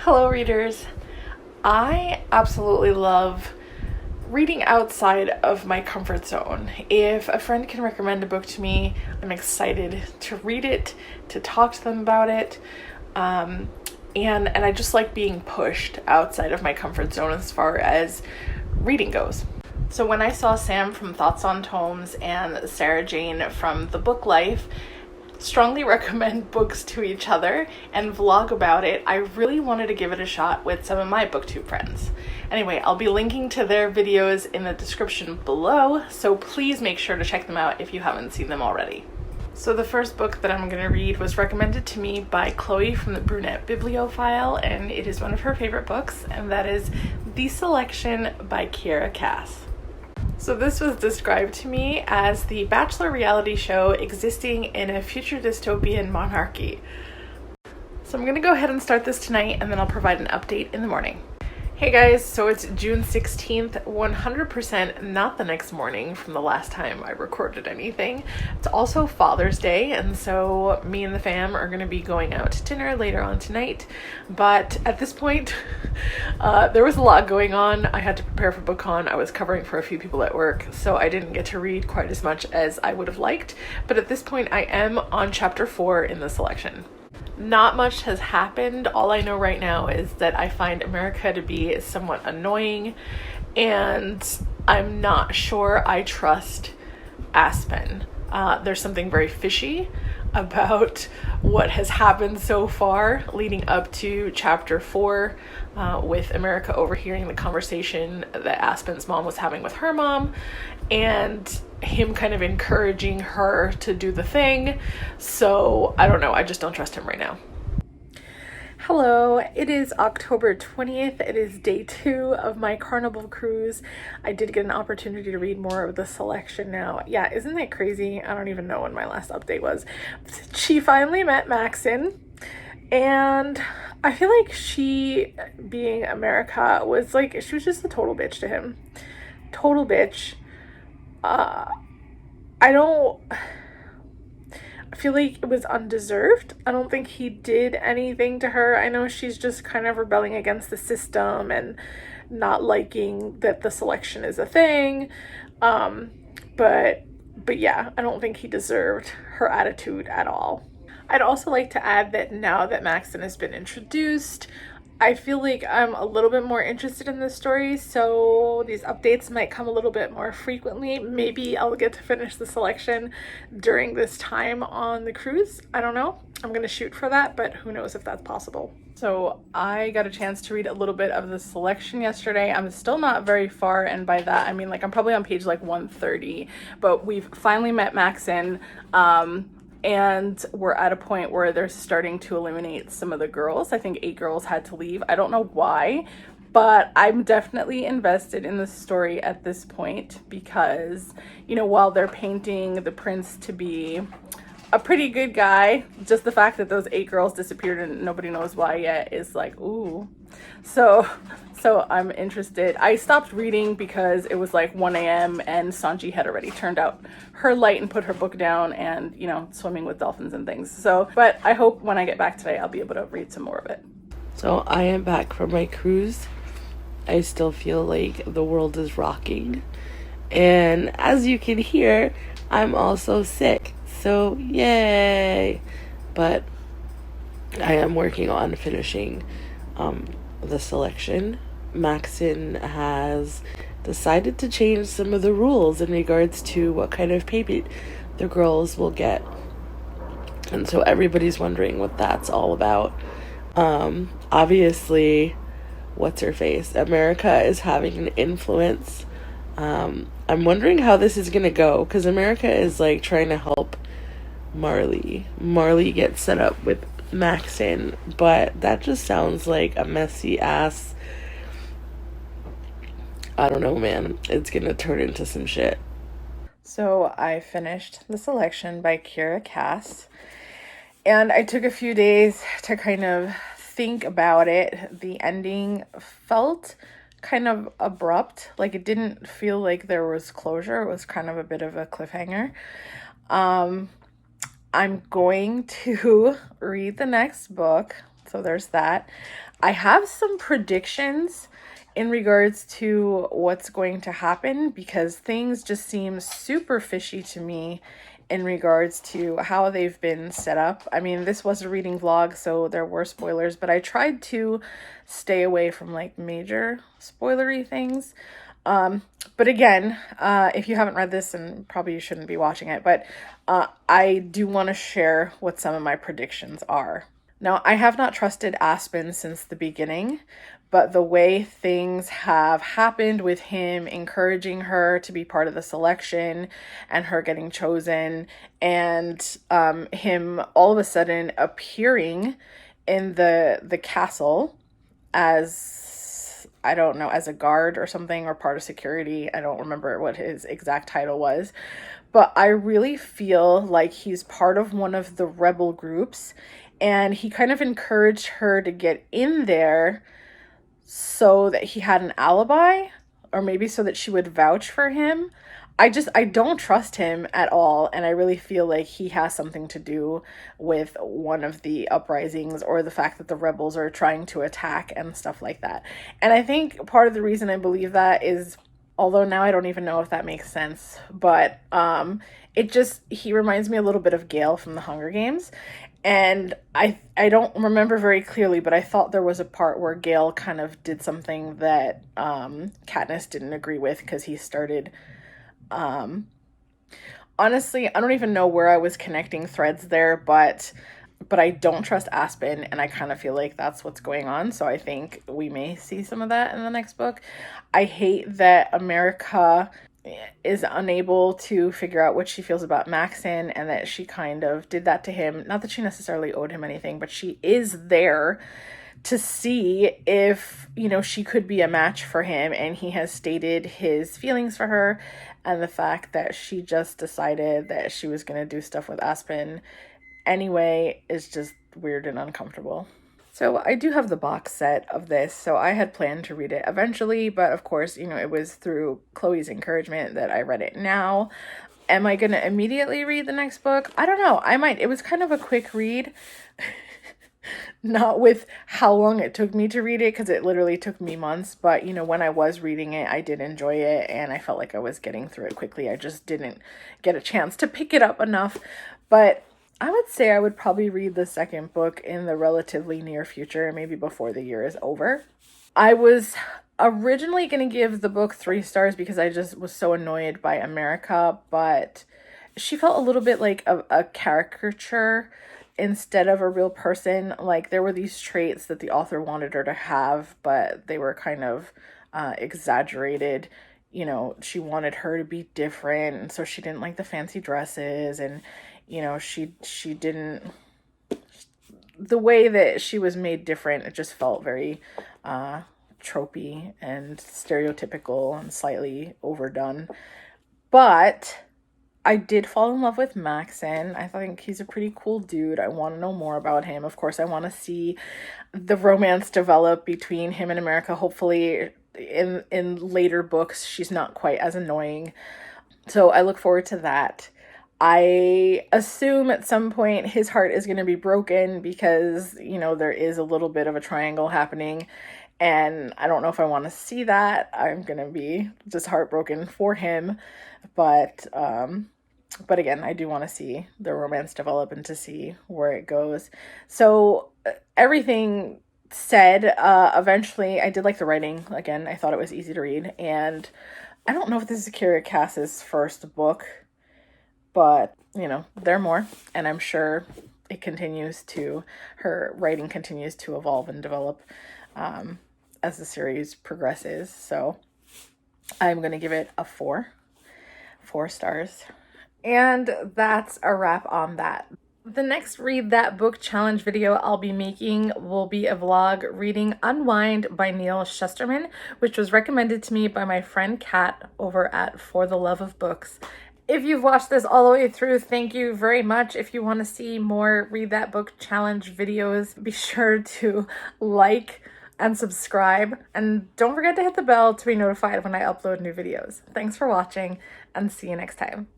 Hello, readers. I absolutely love reading outside of my comfort zone. If a friend can recommend a book to me, I'm excited to read it, to talk to them about it. And I just like being pushed outside of my comfort zone as far as reading goes. So when I saw Sam from Thoughts on Tomes and Sarah Jane from The Book Life strongly recommend books to each other and vlog about it, I really wanted to give it a shot with some of my booktube friends. Anyway, I'll be linking to their videos in the description below, so please make sure to check them out if you haven't seen them already. So the first book that I'm going to read was recommended to me by Chloe from the BrunetteBibliophile, and it is one of her favorite books, and that is The Selection by Kiera Cass. So this was described to me as the Bachelor reality show existing in a future dystopian monarchy. So I'm gonna go ahead and start this tonight, and then I'll provide an update in the morning. Hey guys, so it's June 16th, 100% not the next morning from the last time I recorded anything. It's also Father's Day, and so me and the fam are going to be going out to dinner later on tonight. But at this point, there was a lot going on. I had to prepare for BookCon. I was covering for a few people at work, so I didn't get to read quite as much as I would have liked. But at this point, I am on chapter 4 in the selection. Not much has happened. All I know right now is that I find America to be somewhat annoying, and I'm not sure I trust Aspen. There's something very fishy about what has happened so far leading up to chapter 4, with America overhearing the conversation that Aspen's mom was having with her mom, and him kind of encouraging her to do the thing. So I don't know, I just don't trust him right now. Hello, it is October 20th. It is day 2 of my Carnival cruise. I did get an opportunity to read more of the selection now. Yeah, isn't that crazy? I don't even know when my last update was. She finally met Maxon, and I feel like she, being America, was like, she was just a total bitch to him. Total bitch. I feel like it was undeserved. I don't think he did anything to her. I know she's just kind of rebelling against the system and not liking that the selection is a thing. But yeah, I don't think he deserved her attitude at all. I'd also like to add that now that Maxon has been introduced, I feel like I'm a little bit more interested in this story, so these updates might come a little bit more frequently. Maybe I'll get to finish the selection during this time on the cruise. I don't know. I'm going to shoot for that, but who knows if that's possible. So I got a chance to read a little bit of the selection yesterday. I'm still not very far, and by that I mean like I'm probably on page like 130, but we've finally met Maxon. And we're at a point where they're starting to eliminate some of the girls. I think 8 girls had to leave. I don't know why, but I'm definitely invested in the story at this point because, you know, while they're painting the prince to be a pretty good guy, just the fact that those 8 girls disappeared and nobody knows why yet is like, ooh. So I'm interested. I stopped reading because it was like 1 a.m. and Sanji had already turned out her light and put her book down and, you know, swimming with dolphins and things. So, but I hope when I get back today, I'll be able to read some more of it. So I am back from my cruise. I still feel like the world is rocking. And as you can hear, I'm also sick. So yay. But I am working on finishing the selection. Maxon has decided to change some of the rules in regards to what kind of payment the girls will get. And so everybody's wondering what that's all about. Obviously, what's her face? America is having an influence. I'm wondering how this is going to go because America is like trying to help Marley. Marley gets set up with Maxon, but that just sounds like a messy ass, I don't know, man. It's gonna turn into some shit. So I finished The Selection by Kiera Cass, and I took a few days to kind of think about it. The ending felt kind of abrupt. Like it didn't feel like there was closure. It was kind of a bit of a cliffhanger. I'm going to read the next book So there's that. I have some predictions in regards to what's going to happen because things just seem super fishy to me in regards to how they've been set up. I mean, this was a reading vlog, so there were spoilers, but I tried to stay away from like major spoilery things. But again, if you haven't read this, and probably you shouldn't be watching it, but I do want to share what some of my predictions are. Now, I have not trusted Aspen since the beginning, but the way things have happened with him encouraging her to be part of the selection and her getting chosen, and him all of a sudden appearing in the castle as, I don't know, as a guard or something, or part of security. I don't remember what his exact title was, but I really feel like he's part of one of the rebel groups, and he kind of encouraged her to get in there so that he had an alibi, or maybe so that she would vouch for him. I don't trust him at all, and I really feel like he has something to do with one of the uprisings or the fact that the rebels are trying to attack and stuff like that. And I think part of the reason I believe that is, although now I don't even know if that makes sense, but he reminds me a little bit of Gale from the Hunger Games. And I don't remember very clearly, but I thought there was a part where Gale kind of did something that Katniss didn't agree with, because he started... honestly, I don't even know where I was connecting threads there, but I don't trust Aspen, and I kind of feel like that's what's going on. So I think we may see some of that in the next book. I hate that America is unable to figure out what she feels about Maxon, and that she kind of did that to him. Not that she necessarily owed him anything, but she is there to see if, she could be a match for him, and he has stated his feelings for her, and the fact that she just decided that she was going to do stuff with Aspen anyway is just weird and uncomfortable. So I do have the box set of this, so I had planned to read it eventually, but of course, it was through Chloe's encouragement that I read it now. Am I going to immediately read the next book? I don't know. I might. It was kind of a quick read. Not with how long it took me to read it, because it literally took me months, but when I was reading it, I did enjoy it, and I felt like I was getting through it quickly. I just didn't get a chance to pick it up enough. But I would say I would probably read the second book in the relatively near future, maybe before the year is over. I was originally going to give the book 3 stars because I just was so annoyed by America, but she felt a little bit like a caricature instead of a real person. Like, there were these traits that the author wanted her to have, but they were kind of exaggerated. She wanted her to be different, and so she didn't like the fancy dresses, and she didn't, the way that she was made different, it just felt very tropey and stereotypical and slightly overdone. But I did fall in love with Maxon. I think he's a pretty cool dude. I want to know more about him. Of course, I want to see the romance develop between him and America. Hopefully in later books, she's not quite as annoying. So I look forward to that. I assume at some point his heart is going to be broken because, there is a little bit of a triangle happening, and I don't know if I want to see that. I'm going to be just heartbroken for him, but again, I do want to see the romance develop and to see where it goes. So everything said, eventually I did like the writing. Again, I thought it was easy to read, and I don't know if this is Kiera Cass's first book, but there are more, and I'm sure her writing continues to evolve and develop as the series progresses. So I'm going to give it a 4 stars. And that's a wrap on that. The next Read That Book Challenge video I'll be making will be a vlog reading Unwind by Neil Shusterman, which was recommended to me by my friend Kat over at For the Love of Books. If you've watched this all the way through, thank you very much. If you want to see more Read That Book Challenge videos, be sure to like and subscribe. And don't forget to hit the bell to be notified when I upload new videos. Thanks for watching, and see you next time.